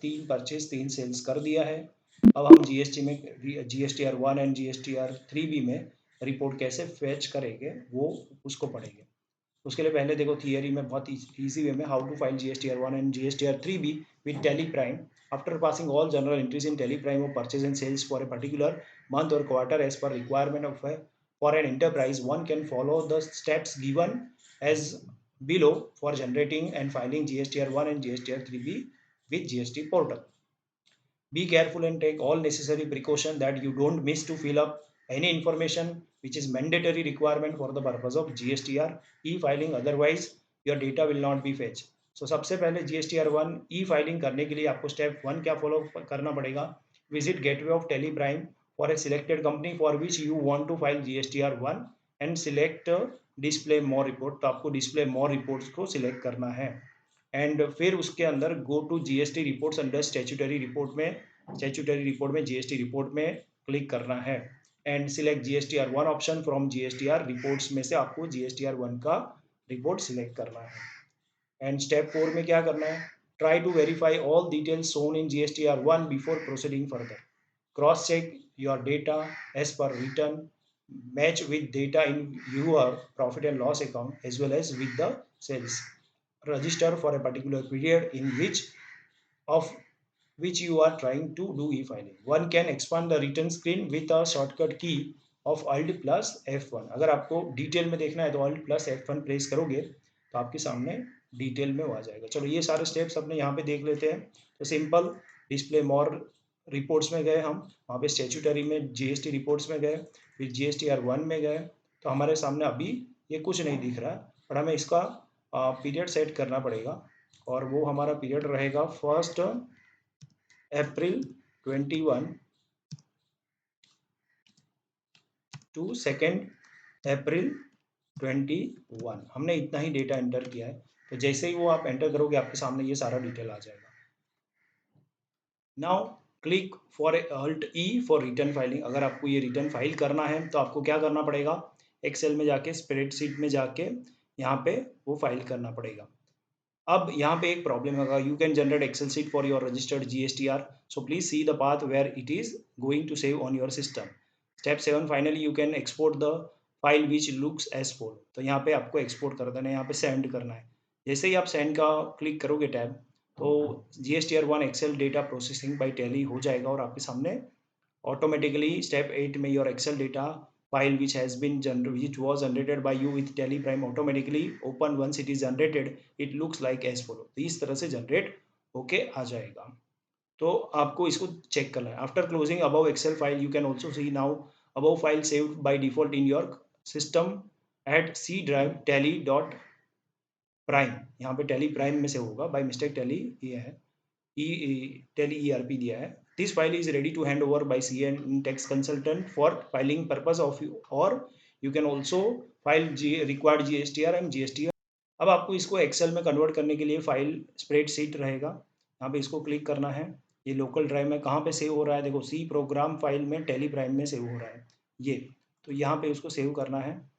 3 purchase 3 sales कर दिया है। अब हम जीएसटी में GSTR 1 एंड GSTR 3B में रिपोर्ट कैसे फेच करेंगे वो उसको पढ़ेंगे। उसके लिए पहले देखो थियरी में बहुत ईजी वे में how to file GSTR 1 and GSTR 3B with Tally Prime after passing all journal entries in Tally Prime of purchase and sales for a particular month or quarter as per requirement of for an enterprise. One can follow the steps given as below for generating and filing GSTR 1 and GSTR 3B with GST portal. Be careful and take all necessary precaution that you don't miss to fill up any information which is mandatory requirement for the purpose of GSTR e-filing, otherwise your data will not be fetched. So सबसे पहले GSTR 1 e-filing करने के लिए आपको step 1 क्या follow करना पड़ेगा? Visit gateway of Tally Prime for a selected company for which you want to file GSTR 1 and select display more report. तो आपको डिस्प्ले मोर रिपोर्ट्स को सिलेक्ट करना है एंड फिर उसके अंदर go to GST reports under statutory report में जीएसटी रिपोर्ट में क्लिक करना है and select GSTR 1 option from GSTR reports में से आपको GSTR 1 का रिपोर्ट सिलेक्ट करना है। एंड स्टेप 4 में क्या करना है? Try to verify all details shown in GSTR 1 before proceeding further. Cross check your data as per return, match with data in your profit and loss account as well as with the sales register for a particular period in which you are trying to do e-filing. One can expand the return screen with a shortcut key of Alt plus F1. अगर आपको detail में देखना है तो Alt plus F1 press करोगे तो आपके सामने डिटेल में वो आ जाएगा। चलो ये सारे स्टेप्स अपने यहाँ पे देख लेते हैं। तो सिंपल डिस्प्ले मोर रिपोर्ट्स में गए, हम वहाँ पे स्टैट्यूटरी में GST रिपोर्ट्स में गए, फिर GSTR 1 में गए, तो हमारे सामने अभी ये कुछ नहीं दिख रहा, पर हमें इसका पीरियड सेट करना पड़ेगा और वो हमारा पीरियड रहेगा 1 अप्रैल 21 टू 2 अप्रैल 21। हमने इतना ही डेटा एंटर किया है। तो जैसे ही वो आप एंटर करोगे आपके सामने ये सारा डिटेल आ जाएगा। Now click for Alt E for return filing. अगर आपको ये रिटर्न फाइल करना है तो आपको क्या करना पड़ेगा? एक्सेल में जाके स्प्रेडशीट में जाके यहाँ पे वो फाइल करना पड़ेगा। अब यहाँ पे एक प्रॉब्लम होगा, you can generate excel sheet for your registered GSTR, so please see the path where it is going to save on your system. Step 7 finally you can export the file which looks as follow. तो यहाँ पे आपको export कर देना है, यहाँ पे send करना है। जैसे ही आप सेंड का क्लिक करोगे टैब तो GSTR 1 excel data processing by Tally हो जाएगा और आपके सामने ऑटोमेटिकली स्टेप 8 में your excel data file which was generated by you with teleprime automatically open once it is generated it looks like as follow। तो इस तरह से जनरेट होके आ जाएगा। तो आपको इसको चेक करना है। After closing above excel file you can also see now above file saved by default in your system at C drive Tally dot prime. यहाँ पे टेली प्राइम में से होगा, बाय मिस्टेक टेली ये है टेली ERP दिया है। This file is ready to hand over by CA tax consultant for filing purpose of you, or you can also file required GSTR and GSTR। अब आपको इसको एक्सेल में convert करने के लिए फाइल स्प्रेडशीट रहेगा, यहाँ पे इसको क्लिक करना है। ये लोकल ड्राइव में कहाँ पे सेव हो रहा है? देखो C प्रोग्राम फाइल में टेली प्राइम में सेव हो रहा है ये, तो यहाँ पे उसको सेव करना है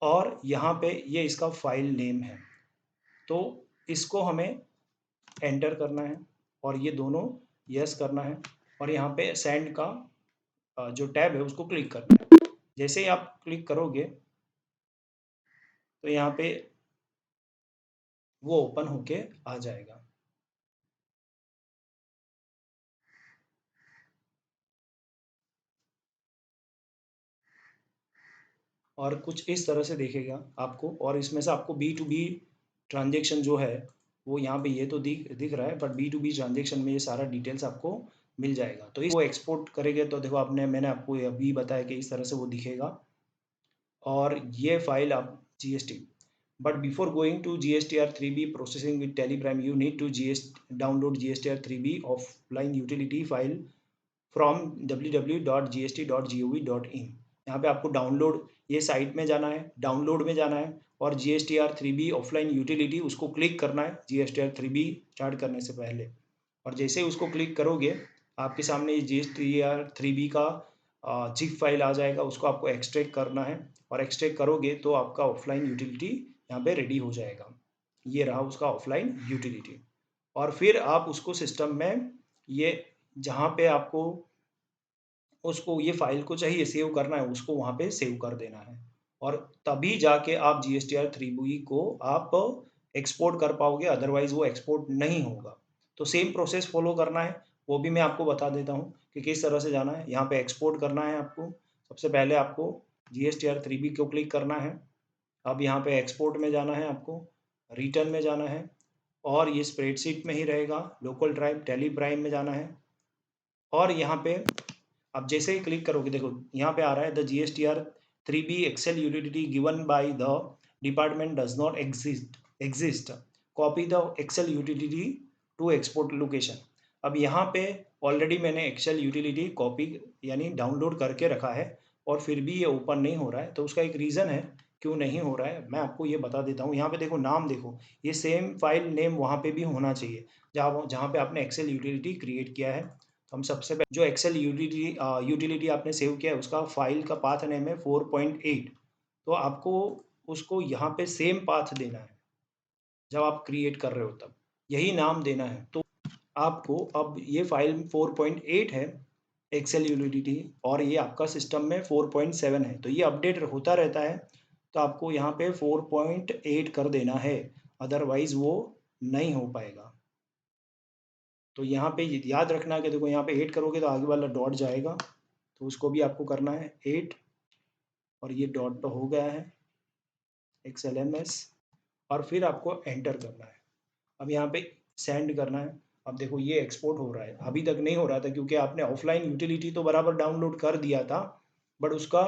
और यहाँ पे ये इसका फाइल नेम है, तो इसको हमें एंटर करना है और ये दोनों यस करना है और यहाँ पे सेंड का जो टैब है उसको क्लिक करना है। जैसे ही आप क्लिक करोगे तो यहाँ पे वो ओपन होके आ जाएगा। और कुछ इस तरह से देखेगा आपको, और इसमें से आपको B2B ट्रांजेक्शन जो है वो यहाँ पे ये तो दिख रहा है, बट B2B ट्रांजेक्शन में ये सारा डिटेल्स आपको मिल जाएगा। तो इसको एक्सपोर्ट करेंगे तो देखो मैंने आपको अभी बताया कि इस तरह से वो दिखेगा और ये फाइल आप GST। But before going to GSTR 3B processing with teleprime, you need to download GSTR 3B offline utility file from www.gst.gov.in। यहाँ पे आपको डाउनलोड ये साइट में जाना है, डाउनलोड में जाना है और GSTR 3B ऑफलाइन यूटिलिटी उसको क्लिक करना है GSTR 3B स्टार्ट करने से पहले। और जैसे ही उसको क्लिक करोगे आपके सामने ये GSTR 3B का जिप फाइल आ जाएगा, उसको आपको एक्सट्रैक्ट करना है और एक्सट्रैक्ट करोगे तो आपका ऑफलाइन यूटिलिटी यहाँ पे रेडी हो जाएगा। ये रहा उसका ऑफलाइन यूटिलिटी। और फिर आप उसको सिस्टम में ये जहाँ पे आपको उसको ये फाइल को चाहिए सेव करना है उसको वहाँ पे सेव कर देना है और तभी जाके आप GSTR3B को आप एक्सपोर्ट कर पाओगे, अदरवाइज वो एक्सपोर्ट नहीं होगा। तो सेम प्रोसेस फॉलो करना है, वो भी मैं आपको बता देता हूँ कि किस तरह से जाना है। यहाँ पे एक्सपोर्ट करना है आपको, सबसे पहले आपको GSTR3B को क्लिक करना है। अब यहाँ पे एक्सपोर्ट में जाना है आपको, रिटर्न में जाना है और ये स्प्रेडशीट में ही रहेगा, लोकल ड्राइव टेली प्राइम में जाना है और यहाँ पे आप जैसे ही क्लिक करोगे देखो यहाँ पे आ रहा है the GSTR3B excel utility given by the department does not exist copy the excel utility to export location. अब यहाँ पे ऑलरेडी मैंने एक्सेल यूटिलिटी कॉपी यानी डाउनलोड करके रखा है और फिर भी ये ओपन नहीं हो रहा है, तो उसका एक रीज़न है क्यों नहीं हो रहा है, मैं आपको ये बता देता हूँ। यहाँ पे देखो नाम देखो, ये सेम फाइल नेम वहाँ पे भी होना चाहिए जहाँ जहाँ पे आपने एक्सेल यूटिलिटी क्रिएट किया है। तो हम सबसे पहले जो एक्सेल यूटिलिटी आपने सेव किया है उसका फाइल का पाथ नेम है 4.8, तो आपको उसको यहाँ पे सेम पाथ देना है जब आप क्रिएट कर रहे हो तब यही नाम देना है। तो आपको अब ये फाइल 4.8 है एक्सेल यूटिलिटी और ये आपका सिस्टम में 4.7 है, तो ये अपडेट होता रहता है, तो आपको यहाँ पे 4.8 कर देना है, अदरवाइज वो नहीं हो पाएगा। तो यहाँ पे याद रखना कि देखो यहाँ पे 8 करोगे तो आगे वाला डॉट जाएगा, तो उसको भी आपको करना है 8 और ये डॉट तो हो गया है XLMS और फिर आपको एंटर करना है। अब यहाँ पे सेंड करना है। अब देखो ये एक्सपोर्ट हो रहा है, अभी तक नहीं हो रहा था क्योंकि आपने ऑफलाइन यूटिलिटी तो बराबर डाउनलोड कर दिया था, बट उसका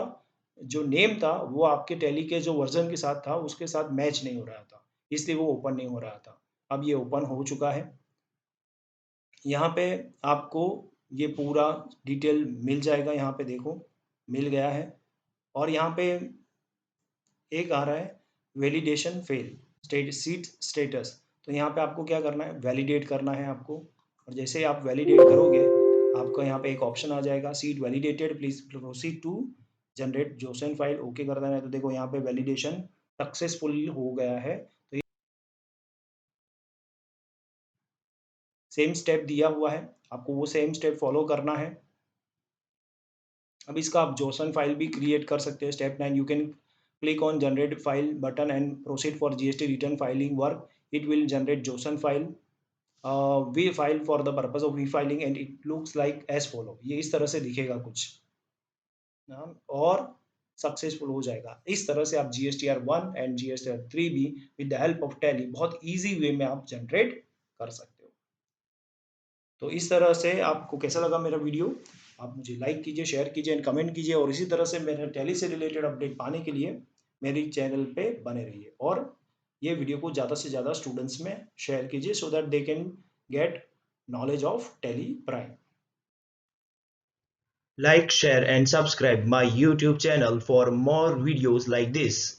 जो नेम था वो आपके टैली के जो वर्जन के साथ था उसके साथ मैच नहीं हो रहा था, इसलिए वो ओपन नहीं हो रहा था। अब ये ओपन हो चुका है, यहाँ पे आपको ये पूरा डिटेल मिल जाएगा, यहाँ पे देखो मिल गया है और यहाँ पे एक आ रहा है वैलिडेशन फेल सीट स्टेटस, तो यहाँ पे आपको क्या करना है वैलिडेट करना है आपको, और जैसे ही आप वैलिडेट करोगे आपको यहाँ पे एक ऑप्शन आ जाएगा sheet validated please proceed to generate JSON file, okay कर देना है। तो देखो यहाँ पे वैलिडेशन सक्सेसफुल हो गया है, तो सेम स्टेप दिया हुआ है, आपको वो सेम स्टेप फॉलो करना है। अब इसका आप जोसन फाइल भी क्रिएट कर सकते हैं। Step 9 you can click on generate file button and proceed for GST return filing work, it will generate JSON file we file for the purpose of we filing and it looks like as follow, ये इस तरह से दिखेगा कुछ और successful हो जाएगा। इस तरह से आप GSTR1 and GSTR3B with the help of tally बहुत ईजी वे में आप जनरेट कर सकते हो। तो इस तरह से आपको कैसा लगा मेरा वीडियो, आप मुझे लाइक कीजिए, शेयर कीजिए एंड कमेंट कीजिए और इसी तरह से मेरे टैली से रिलेटेड अपडेट पाने के लिए मेरे चैनल पे बने रहिए और ये वीडियो को ज़्यादा से ज़्यादा स्टूडेंट्स में शेयर कीजिए so that they can get knowledge of Tele Prime. Like, share and subscribe my YouTube channel for more videos like this.